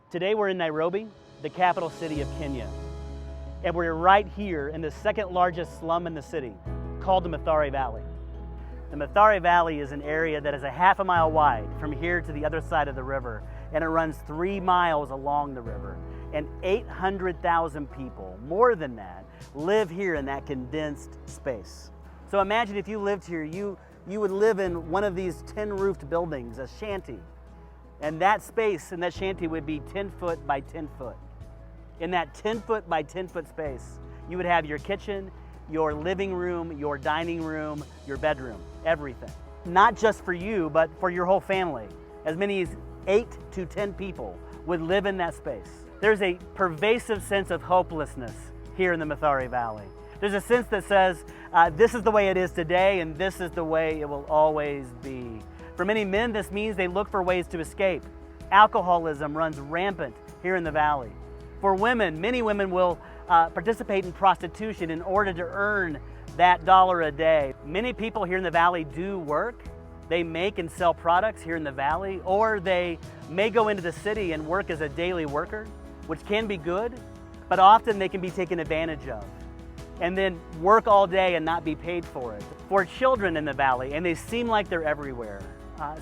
Today we're in Nairobi, the capital city of Kenya. And we're right here in the second largest slum in the city, called the Mathare Valley. The Mathare Valley is an area that is a half a mile wide from here to the other side of the river, and it runs 3 miles along the river. And 800,000 people, more than that, live here in that condensed space. So imagine if you lived here, you would live in one of these tin-roofed buildings, a shanty. And that space in that shanty would be 10 foot by 10 foot. In that 10 foot by 10 foot space, you would have your kitchen, your living room, your dining room, your bedroom, everything. Not just for you, but for your whole family. As many as 8 to 10 people would live in that space. There's a pervasive sense of hopelessness here in the Mathare Valley. There's a sense that says, this is the way it is today, and this is the way it will always be. For many men, this means they look for ways to escape. Alcoholism runs rampant here in the valley. For women, many women will participate in prostitution in order to earn that dollar a day. Many people here in the valley do work. They make and sell products here in the valley, or they may go into the city and work as a daily worker, which can be good, but often they can be taken advantage of and then work all day and not be paid for it. For children in the valley, and they seem like they're everywhere.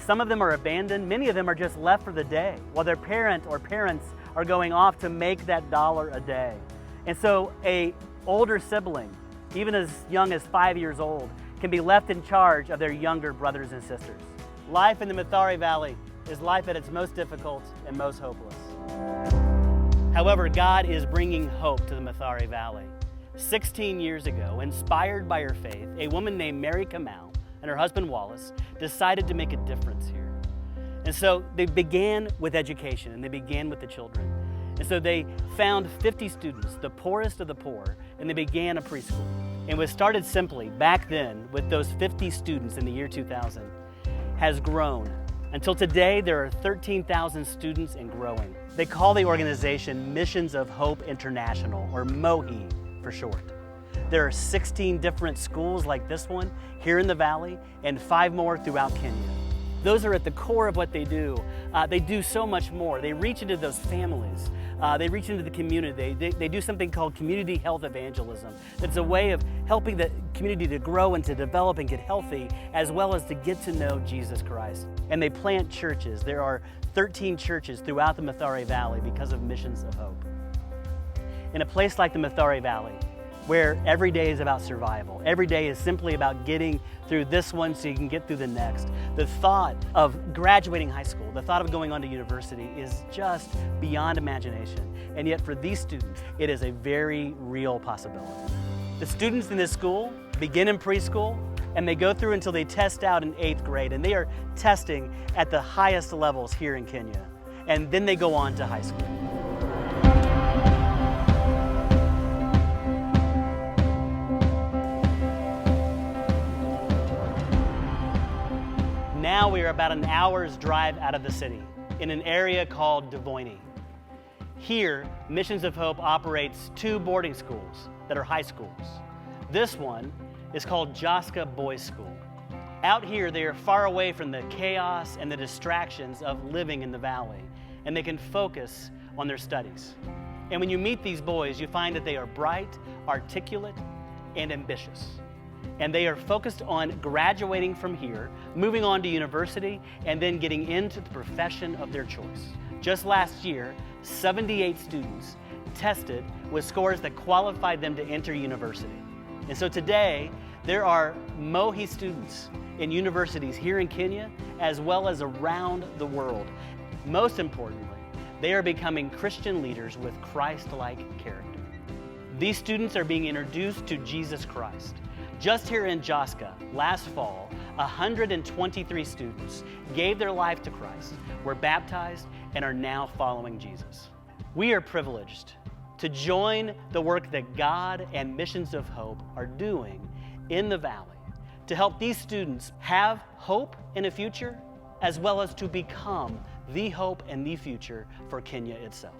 Some of them are abandoned, many of them are just left for the day while their parent or parents are going off to make that dollar a day. And so an older sibling, even as young as 5 years old, can be left in charge of their younger brothers and sisters. Life in the Mathare Valley is life at its most difficult and most hopeless. However, God is bringing hope to the Mathare Valley. 16 years ago, inspired by her faith, a woman named Mary Kamau and her husband Wallace decided to make a difference here. And so they began with education, and they began with the children. And so they found 50 students, the poorest of the poor, and they began a preschool. And what started simply back then with those 50 students in the year 2000 has grown. Until today, there are 13,000 students and growing. They call the organization Missions of Hope International, or MOHI for short. There are 16 different schools like this one here in the valley and 5 more throughout Kenya. Those are at the core of what they do. They do so much more. They reach into those families. They reach into the community. They do something called community health evangelism. It's a way of helping the community to grow and to develop and get healthy, as well as to get to know Jesus Christ. And they plant churches. There are 13 churches throughout the Mathare Valley because of Missions of Hope. In a place like the Mathare Valley, where every day is about survival. Every day is simply about getting through this one so you can get through the next. The thought of graduating high school, the thought of going on to university is just beyond imagination. And yet for these students, it is a very real possibility. The students in this school begin in preschool and they go through until they test out in 8th grade, and they are testing at the highest levels here in Kenya. And then they go on to high school. Now we are about an hour's drive out of the city in an area called Devoini. Here, Missions of Hope operates 2 boarding schools that are high schools. This one is called Joska Boys School. Out here, they are far away from the chaos and the distractions of living in the valley, and they can focus on their studies. And when you meet these boys, you find that they are bright, articulate, and ambitious. And they are focused on graduating from here, moving on to university, and then getting into the profession of their choice. Just last year, 78 students tested with scores that qualified them to enter university. And so today, there are MOHI students in universities here in Kenya, as well as around the world. Most importantly, they are becoming Christian leaders with Christ-like character. These students are being introduced to Jesus Christ. Just here in Joska, last fall, 123 students gave their life to Christ, were baptized, and are now following Jesus. We are privileged to join the work that God and Missions of Hope are doing in the valley to help these students have hope in a future, as well as to become the hope and the future for Kenya itself.